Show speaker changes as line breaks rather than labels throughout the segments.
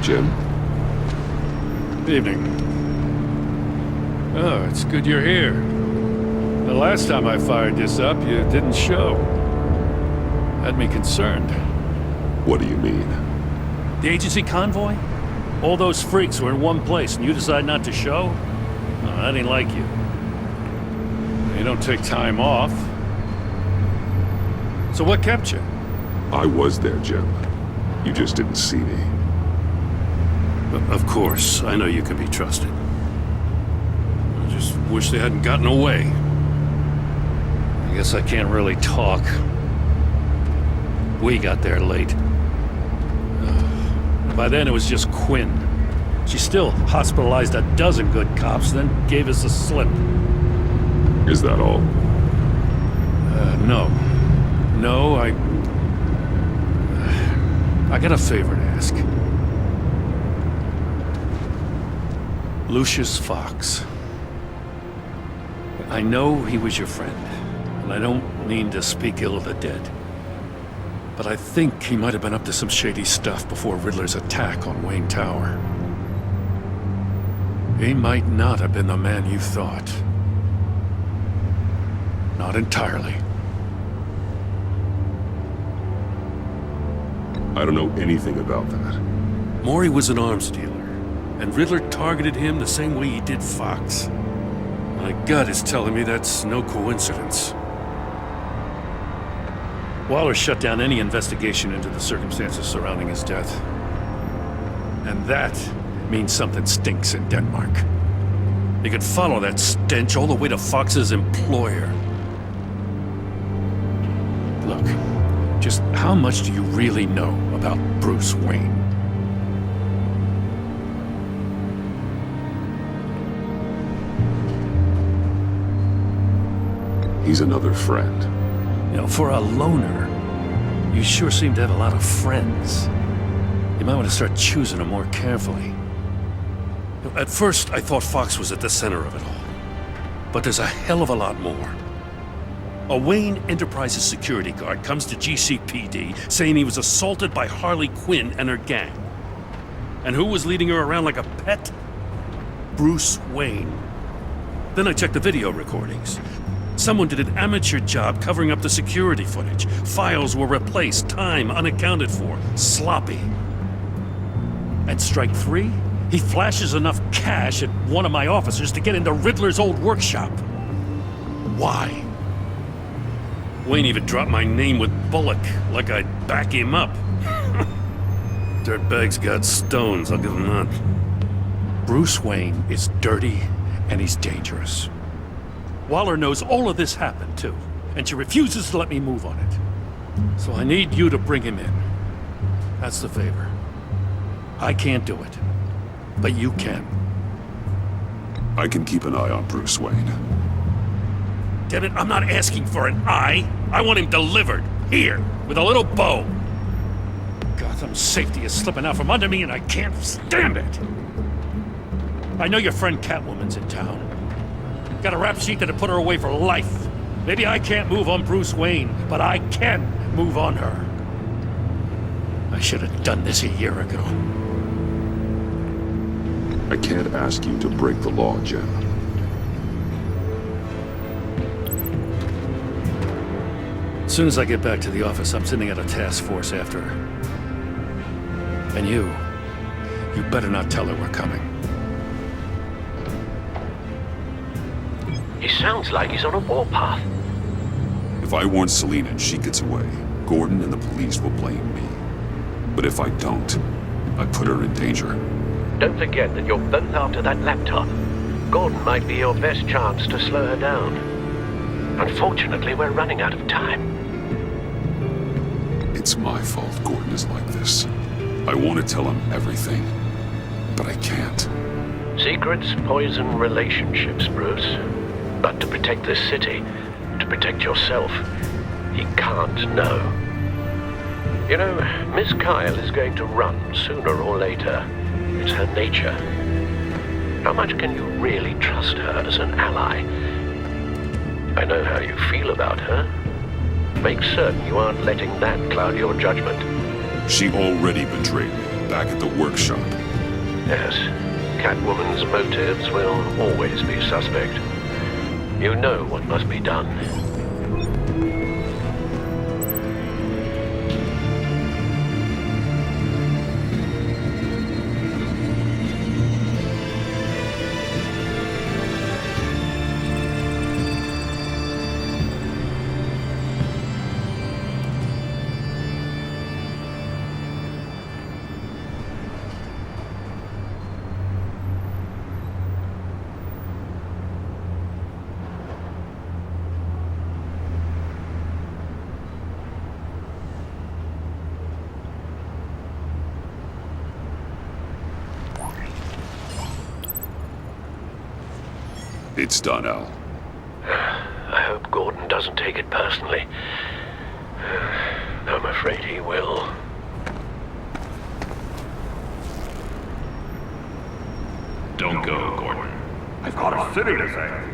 Jim?
Evening. Oh, it's good you're here. The last time I fired this up, you didn't show. Had me concerned.
What do you mean?
The agency convoy? All those freaks were in one place and you decide not to show? Oh, that ain't like you. You don't take time off. So what kept you?
I was there, Jim. You just didn't see me.
Of course, I know you can be trusted. I just wish they hadn't gotten away. I guess I can't really talk. We got there late. By then it was just Quinn. She still hospitalized a dozen good cops, then gave us a slip.
Is that all?
No. No, I got a favor to ask. Lucius Fox. I know he was your friend, and I don't mean to speak ill of the dead. But I think he might have been up to some shady stuff before Riddler's attack on Wayne Tower. He might not have been the man you thought. Not entirely.
I don't know anything about that.
Maury was an arms dealer, and Riddler targeted him the same way he did Fox. My gut is telling me that's no coincidence. Waller shut down any investigation into the circumstances surrounding his death. And that means something stinks in Denmark. You could follow that stench all the way to Fox's employer. Look, just how much do you really know about Bruce Wayne?
He's another friend.
You know, for a loner, you sure seem to have a lot of friends. You might want to start choosing them more carefully. At first, I thought Fox was at the center of it all. But there's a hell of a lot more. A Wayne Enterprises security guard comes to GCPD saying he was assaulted by Harley Quinn and her gang. And who was leading her around like a pet? Bruce Wayne. Then I checked the video recordings. Someone did an amateur job covering up the security footage. Files were replaced, time unaccounted for, sloppy. At strike 3, he flashes enough cash at one of my officers to get into Riddler's old workshop. Why? Wayne even dropped my name with Bullock, like I'd back him up. Dirtbag's got stones, I'll give him that. Bruce Wayne is dirty and he's dangerous. Waller knows all of this happened, too, and she refuses to let me move on it. So I need you to bring him in. That's the favor. I can't do it, but you can.
I can keep an eye on Bruce Wayne.
Damn it, I'm not asking for an eye. I want him delivered, here, with a little bow. Gotham's safety is slipping out from under me and I can't stand it. I know your friend Catwoman's in town. Got a rap sheet that'd put her away for life. Maybe I can't move on Bruce Wayne, but I can move on her. I should have done this a year ago.
I can't ask you to break the law, Jim.
As soon as I get back to the office, I'm sending out a task force after her. And you better not tell her we're coming.
He sounds like he's on a warpath.
If I warn Selina and she gets away, Gordon and the police will blame me. But if I don't, I put her in danger.
Don't forget that you're both after that laptop. Gordon might be your best chance to slow her down. Unfortunately, we're running out of time.
It's my fault Gordon is like this. I want to tell him everything, but I can't.
Secrets poison relationships, Bruce. But to protect this city, to protect yourself, he can't know. You know, Miss Kyle is going to run sooner or later. It's her nature. How much can you really trust her as an ally? I know how you feel about her. Make certain you aren't letting that cloud your judgment.
She already betrayed me. back at the workshop.
Yes, Catwoman's motives will always be suspect. You know what must be done.
It's done, Al.
I hope Gordon doesn't take it personally. I'm afraid he will.
Don't go, Gordon. I've got a city to save.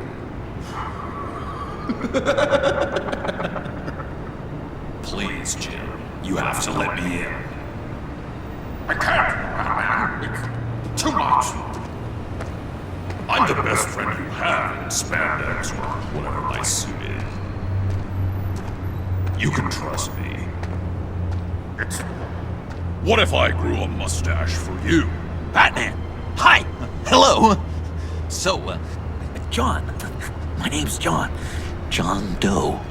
Please, Jim. You have to let me in. I can't, man. It's too much. I'm the best friend you have in spandex or whatever my suit is. You can trust me. What if I grew a mustache for you?
Batman! Hi! Hello! So, John. My name's John. John Doe.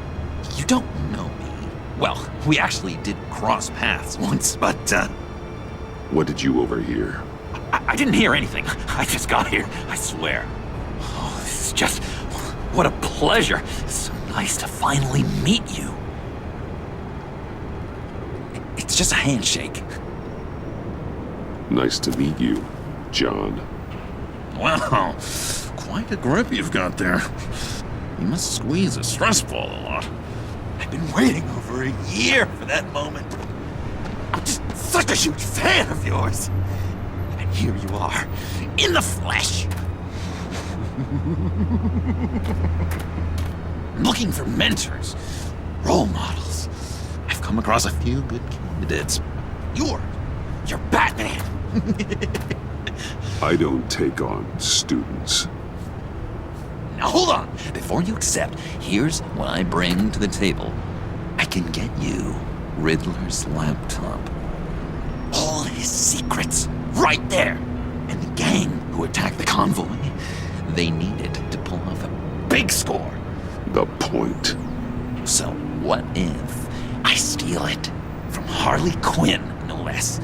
You don't know me. Well, we actually did cross paths once, but,
What did you overhear?
I didn't hear anything. I just got here, I swear. Oh, this is just... What a pleasure. It's so nice to finally meet you. It's just a handshake.
Nice to meet you, John.
Wow, quite a grip you've got there. You must squeeze a stress ball a lot.
I've been waiting over a year for that moment. I'm just such a huge fan of yours. And here you are, in the flesh. I'm looking for mentors, role models. I've come across a few good candidates. You're Batman.
I don't take on students.
Now hold on. Before you accept, here's what I bring to the table. I can get you Riddler's laptop. All his secrets, right there. And the gang who attacked the convoy, they needed to pull off a big score.
The point.
So what if I steal it from Harley Quinn, no less,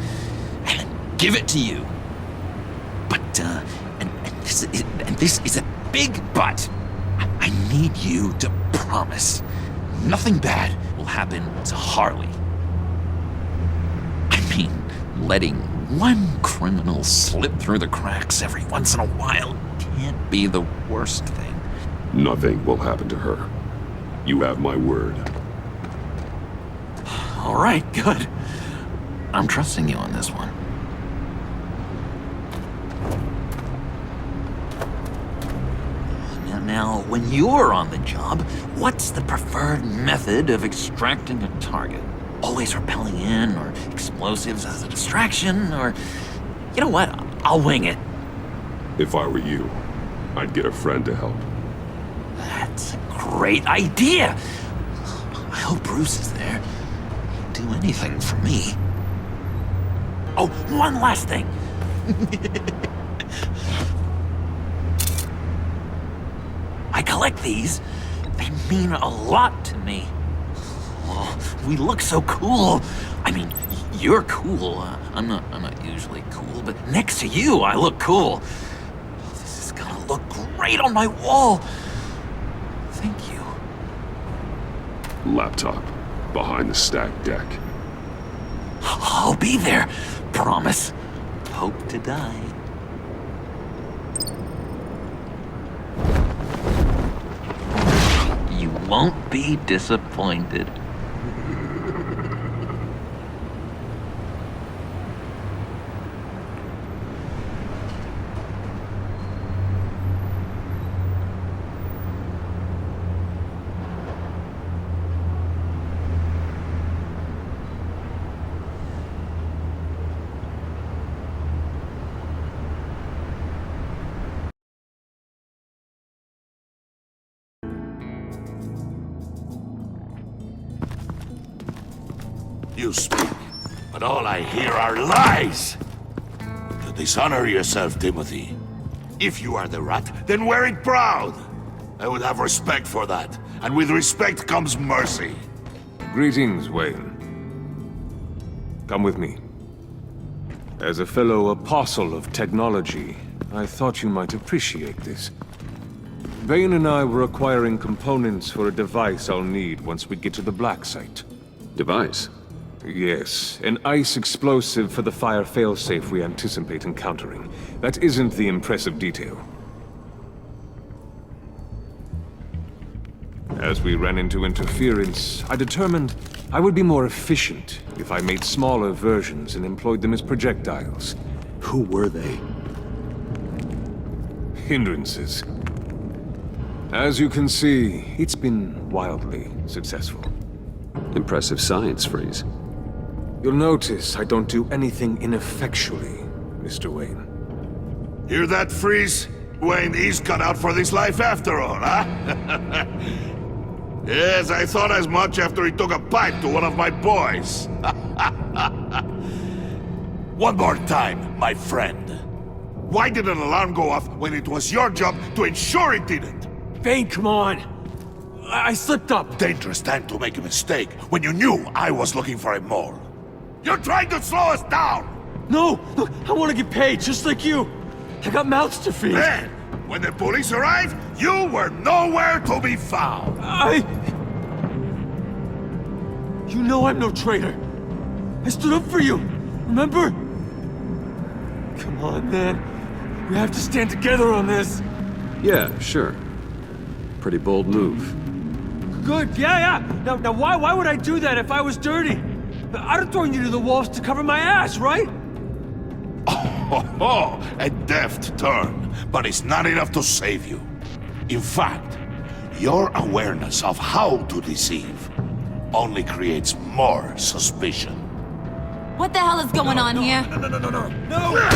and then give it to you? But, and this is a big but. I need you to promise nothing bad will happen to Harley. I mean, letting one criminal slip through the cracks every once in a while can't be the worst thing.
Nothing will happen to her. You have my word.
All right, good. I'm trusting you on this one. Now, when you're on the job, what's the preferred method of extracting a target? Always rappelling in, or explosives as a distraction, or... You know what? I'll wing it.
If I were you, I'd get a friend to help.
That's a great idea. I hope Bruce is there. He'd do anything for me. Oh, one last thing. I collect these. They mean a lot to me. Oh, we look so cool. I mean, you're cool. I'm not usually cool, but next to you, I look cool. Oh, this is gonna look great on my wall. Thank you.
Laptop. Behind the stacked deck.
I'll be there. Promise. Hope to die. You won't be disappointed.
You speak, but all I hear are lies! You dishonor yourself, Timothy. If you are the rat, then wear it proud! I would have respect for that, and with respect comes mercy.
Greetings, Wayne. Come with me. As a fellow apostle of technology, I thought you might appreciate this. Vane and I were acquiring components for a device I'll need once we get to the Black Site.
Device?
Yes, an ice explosive for the fire failsafe we anticipate encountering. That isn't the impressive detail. As we ran into interference, I determined I would be more efficient if I made smaller versions and employed them as projectiles.
Who were they?
Hindrances. As you can see, it's been wildly successful.
Impressive science, Freeze.
You'll notice I don't do anything ineffectually, Mr. Wayne.
Hear that, Freeze? Wayne is cut out for this life after all, huh? Yes, I thought as much after he took a pipe to one of my boys. One more time, my friend. Why did an alarm go off when it was your job to ensure it didn't?
Vane, come on! I slipped up!
Dangerous time to make a mistake when you knew I was looking for a mole. You're trying to slow us down!
No! Look, I want to get paid, just like you! I got mouths to feed!
Then, when the police arrived, you were nowhere to be found!
You know I'm no traitor! I stood up for you, remember? Come on, man. We have to stand together on this!
Yeah, sure. Pretty bold move.
Good, yeah. Now why would I do that if I was dirty? I'd have thrown you to the wolves to cover my ass, right?
Oh, a deft turn, but it's not enough to save you. In fact, your awareness of how to deceive only creates more suspicion.
What the hell is going on here?
No!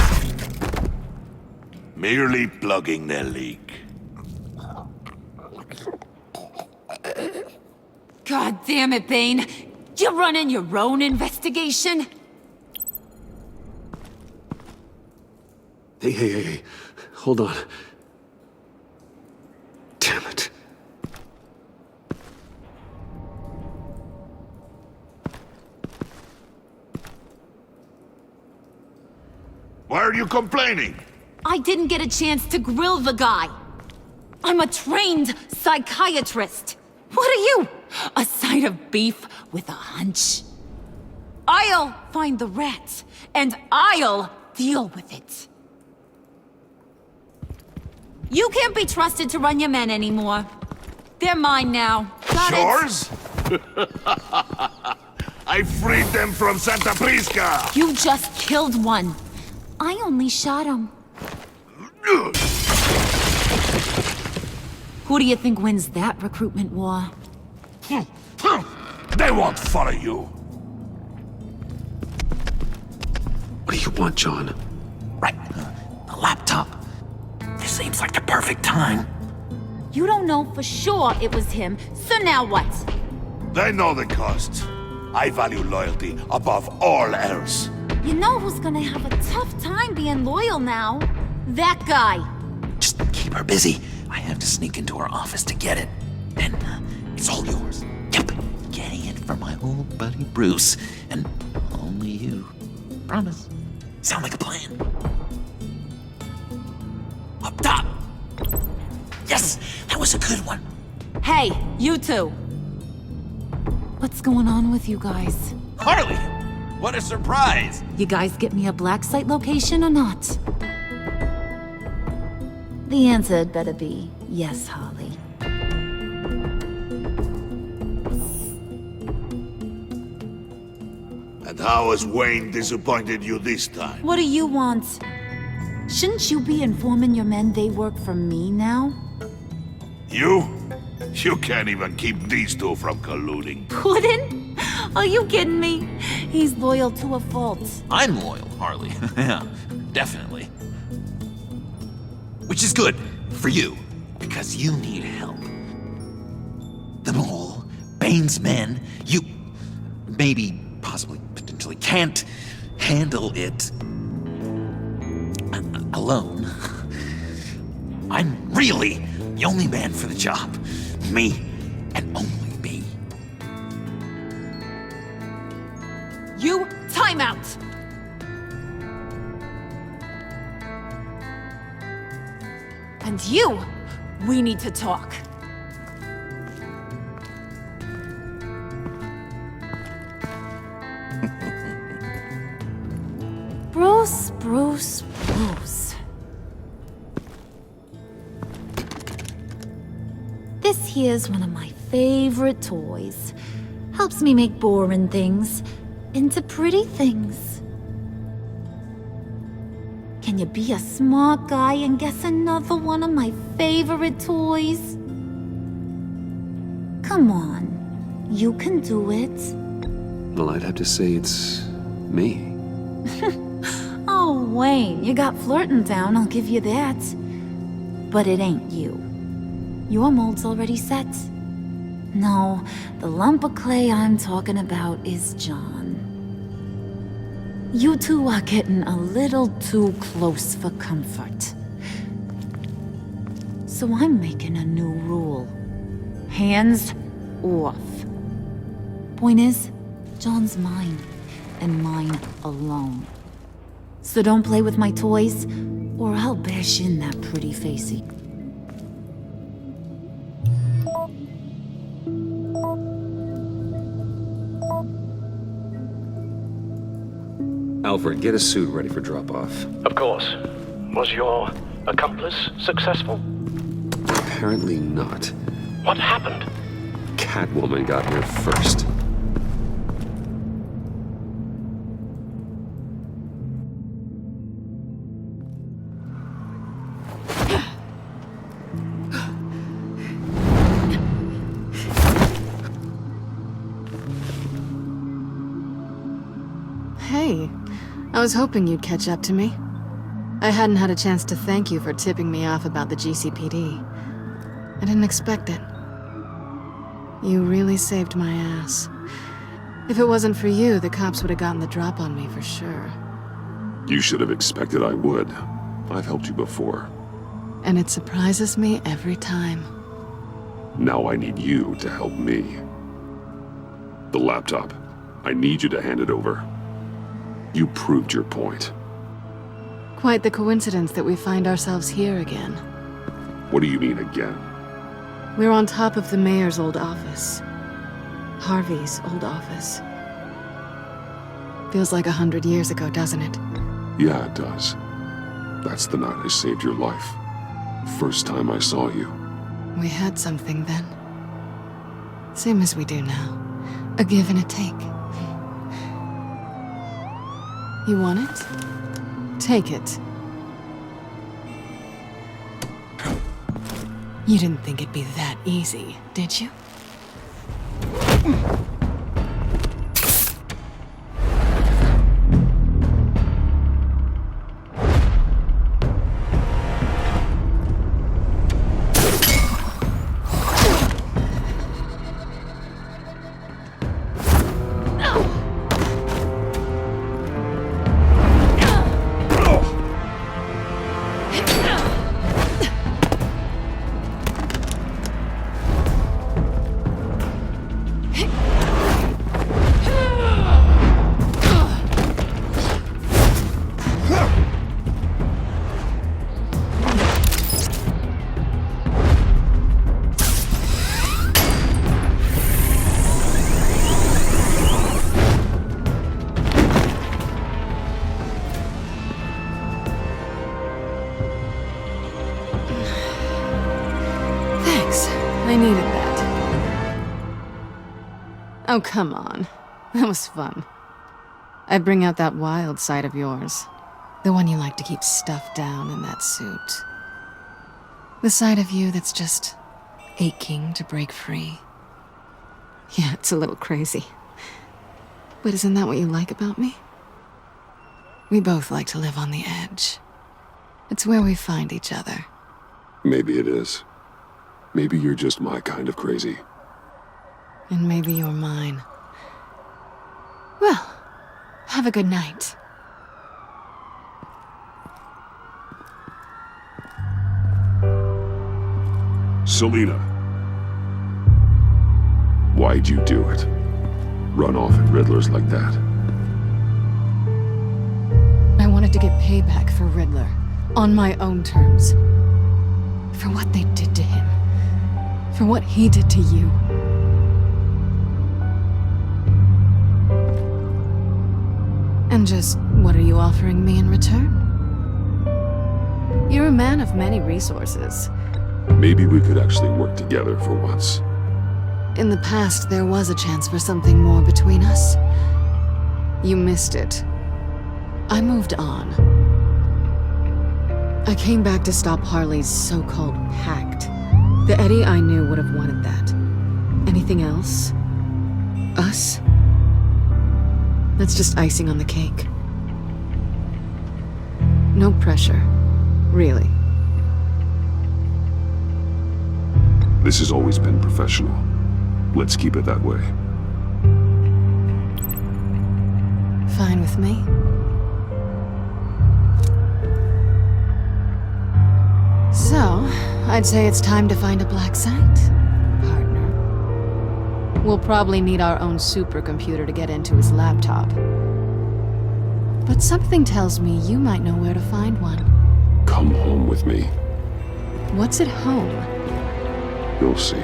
Merely plugging the leak.
God damn it, Bane. You're running your own investigation?
Hey. Hold on. Damn it.
Why are you complaining?
I didn't get a chance to grill the guy. I'm a trained psychiatrist. What are you? A side of beef with a hunch? I'll find the rat, and I'll deal with it. You can't be trusted to run your men anymore. They're mine now. Got it?
Yours? I freed them from Santa Prisca!
You just killed one. I only shot him. Who do you think wins that recruitment war?
They won't follow you.
What do you want, John?
Right, the laptop. This seems like the perfect time.
You don't know for sure it was him, so now what?
They know the cost. I value loyalty above all else.
You know who's gonna have a tough time being loyal now? That guy.
Just keep her busy. I have to sneak into her office to get it. Then it's all yours. Yep, getting it from my old buddy Bruce, and only you. Promise. Sound like a plan? Up top! Yes, that was a good one.
Hey, you two. What's going on with you guys?
Harley! What a surprise!
You guys get me a black site location or not? The answer had better be yes, Harley.
And how has Wayne disappointed you this time?
What do you want? Shouldn't you be informing your men they work for me now?
You? You can't even keep these two from colluding.
Puddin'? Are you kidding me? He's loyal to a fault.
I'm loyal, Harley. Yeah, definitely. Which is good for you, because you need help. The Mole, Bane's men, maybe possibly, potentially can't handle it alone. I'm really the only man for the job. Me, and only me.
You, time out! And you, we need to talk. Bruce, Bruce, Bruce. This here's one of my favorite toys. Helps me make boring things into pretty things. Can you be a smart guy and guess another one of my favorite toys? Come on, you can do it.
Well, I'd have to say it's me.
Oh, Wayne, you got flirting down, I'll give you that. But it ain't you. Your mold's already set. No, the lump of clay I'm talking about is John. You two are getting a little too close for comfort. So I'm making a new rule. Hands off. Point is, John's mine, and mine alone. So don't play with my toys, or I'll bash in that pretty facey.
Alfred, get a suit ready for drop-off.
Of course. Was your accomplice successful?
Apparently not.
What happened?
Catwoman got here first.
Hey, I was hoping you'd catch up to me. I hadn't had a chance to thank you for tipping me off about the GCPD. I didn't expect it. You really saved my ass. If it wasn't for you, the cops would have gotten the drop on me for sure.
You should have expected I would. I've helped you before.
And it surprises me every time.
Now I need you to help me. The laptop. I need you to hand it over. You proved your point.
Quite the coincidence that we find ourselves here again.
What do you mean again?
We're on top of the mayor's old office. Harvey's old office. Feels like 100 years ago, doesn't it?
Yeah, it does. That's the night I saved your life. First time I saw you.
We had something then. Same as we do now. A give and a take. You want it? Take it. You didn't think it'd be that easy, did you? I needed that. Oh, come on. That was fun. I bring out that wild side of yours. The one you like to keep stuffed down in that suit. The side of you that's just aching to break free. Yeah, it's a little crazy. But isn't that what you like about me? We both like to live on the edge. It's where we find each other.
Maybe it is. Maybe you're just my kind of crazy.
And maybe you're mine. Well, have a good night.
Selina. Why'd you do it? Run off at Riddlers like that?
I wanted to get payback for Riddler, on my own terms. For what they did to him. For what he did to you. And just, what are you offering me in return? You're a man of many resources.
Maybe we could actually work together for once.
In the past, there was a chance for something more between us. You missed it. I moved on. I came back to stop Harley's so-called pact. The Eddie I knew would have wanted that. Anything else? Us? That's just icing on the cake. No pressure. Really.
This has always been professional. Let's keep it that way.
Fine with me. So, I'd say it's time to find a black site, partner. We'll probably need our own supercomputer to get into his laptop. But something tells me you might know where to find one.
Come home with me.
What's at home?
You'll see.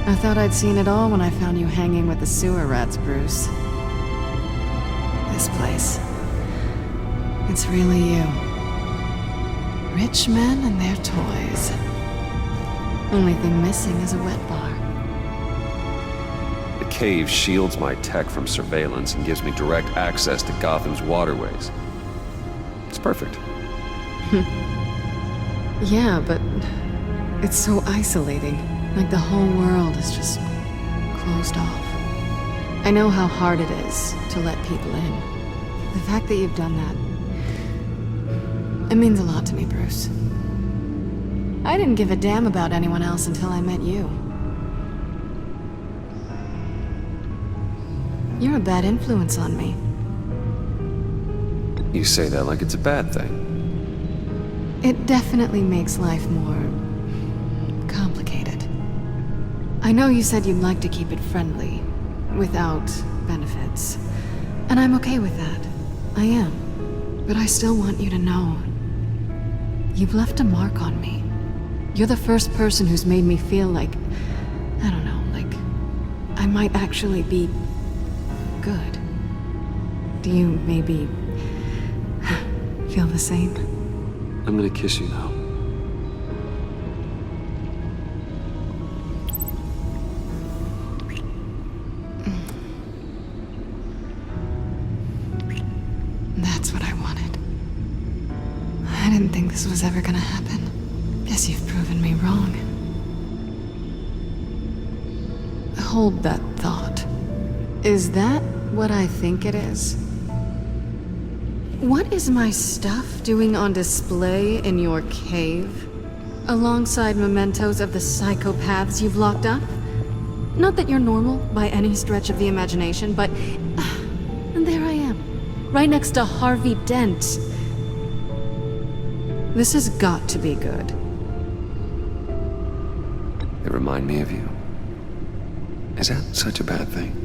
I thought I'd seen it all when I found you hanging with the sewer rats, Bruce. This place. It's really you. Rich men and their toys. Only thing missing is a wet bar.
The cave shields my tech from surveillance and gives me direct access to Gotham's waterways. It's perfect.
Yeah, but it's so isolating. Like the whole world is just closed off. I know how hard it is to let people in. The fact that you've done that, it means a lot to me, Bruce. I didn't give a damn about anyone else until I met you. You're a bad influence on me.
You say that like it's a bad thing.
It definitely makes life more complicated. I know you said you'd like to keep it friendly, without benefits. And I'm okay with that. I am. But I still want you to know. You've left a mark on me. You're the first person who's made me feel like, I don't know, like I might actually be good. Do you maybe feel the same?
I'm gonna kiss you now.
That's what I wanted. I didn't think this was ever gonna happen. Guess you've proven me wrong. Hold that thought. Is that what I think it is? What is my stuff doing on display in your cave? Alongside mementos of the psychopaths you've locked up? Not that you're normal by any stretch of the imagination, but and there I am, right next to Harvey Dent. This has got to be good.
They remind me of you. Is that such a bad thing?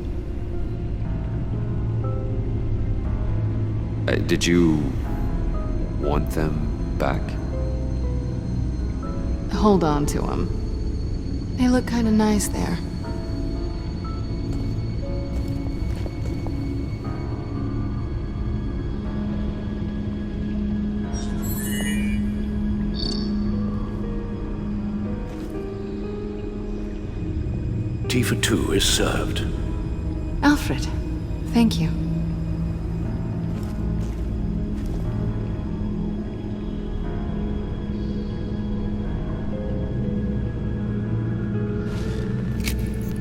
Did you want them back?
Hold on to them. They look kind of nice there.
Tea for two is served.
Alfred, thank you.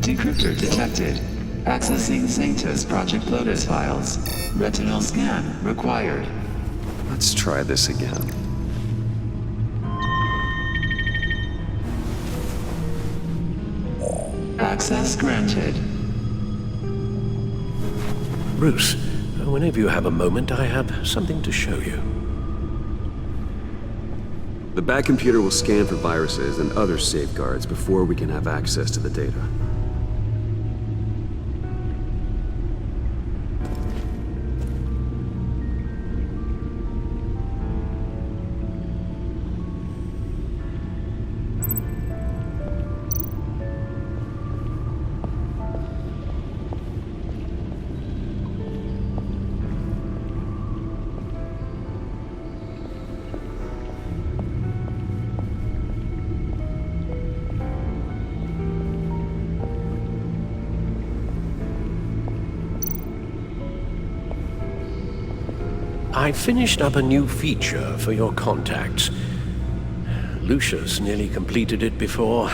Decryptor detected. Accessing Xanta's Project Lotus files. Retinal scan required.
Let's try this again.
Access granted.
Bruce, whenever you have a moment, I have something to show you.
The back computer will scan for viruses and other safeguards before we can have access to the data.
I finished up a new feature for your contacts. Lucius nearly completed it before.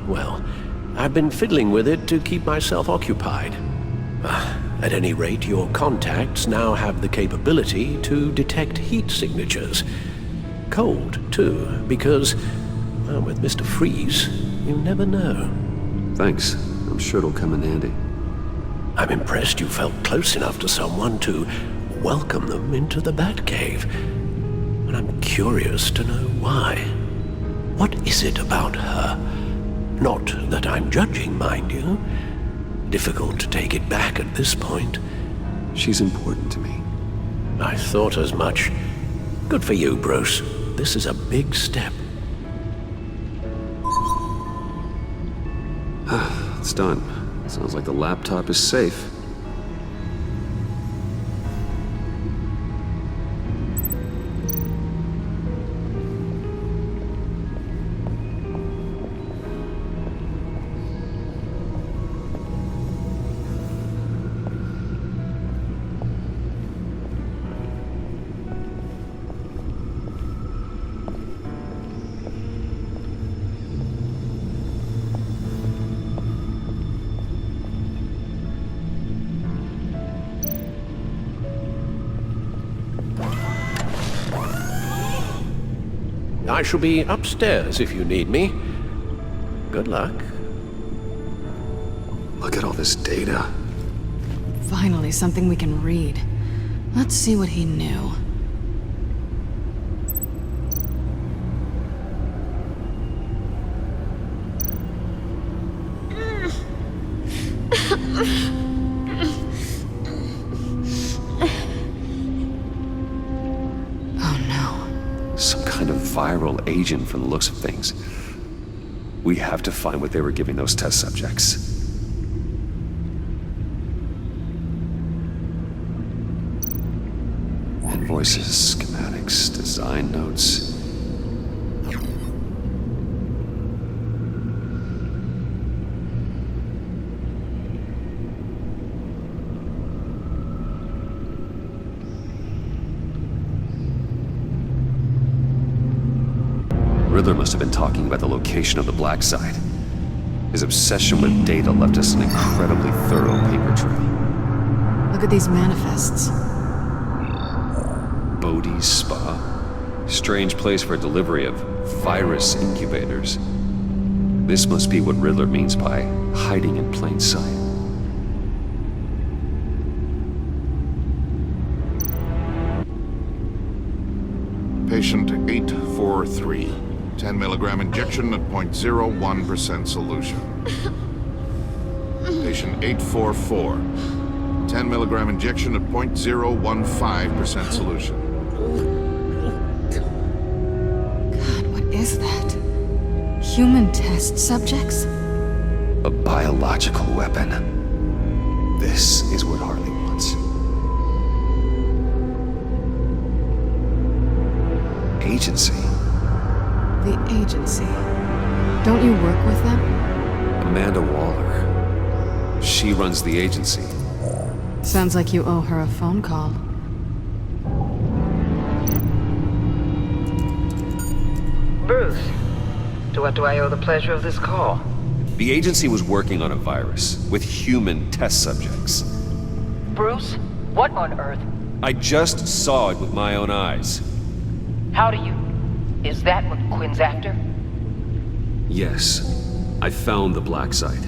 Well, I've been fiddling with it to keep myself occupied. At any rate, your contacts now have the capability to detect heat signatures. Cold, too, because, well, with Mr. Freeze, you never know.
Thanks. I'm sure it'll come in handy.
I'm impressed you felt close enough to someone to welcome them into the Batcave. And I'm curious to know why. What is it about her? Not that I'm judging, mind you. Difficult to take it back at this point.
She's important to me.
I thought as much. Good for you, Bruce. This is a big step.
It's done. Sounds like the laptop is safe.
I shall be upstairs if you need me. Good luck.
Look at all this data.
Finally, something we can read. Let's see what he knew.
Some kind of viral agent from the looks of things. We have to find what they were giving those test subjects. Invoices, schematics, design notes. Riddler must have been talking about the location of the black site. His obsession with data left us an incredibly thorough paper trail.
Look at these manifests.
Bodhi's Spa. Strange place for delivery of virus incubators. This must be what Riddler means by hiding in plain sight.
Patient 843. 10 milligram injection at 0.01% solution. Patient 844. 10 milligram injection at 0.015% solution.
God, what is that? Human test subjects?
A biological weapon. This is what Harley wants. Agency.
The agency. Don't you work with them?
Amanda Waller. She runs the agency.
Sounds like you owe her a phone call.
Bruce, to what do I owe the pleasure of this call?
The agency was working on a virus with human test subjects.
Bruce, what on earth?
I just saw it with my own eyes.
How do you... Is that what Quinn's after?
Yes. I found the black site.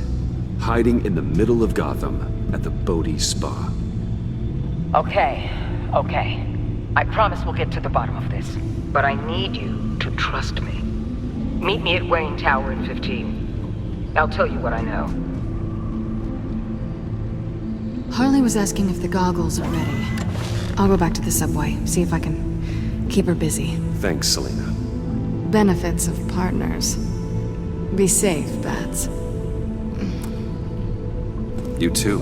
Hiding in the middle of Gotham at the Bodhi Spa.
Okay. I promise we'll get to the bottom of this. But I need you to trust me. Meet me at Wayne Tower in 15. I'll tell you what I know.
Harley was asking if the goggles are ready. I'll go back to the subway, see if I can keep her busy.
Thanks, Selena.
Benefits of partners. Be safe, Bats.
You too.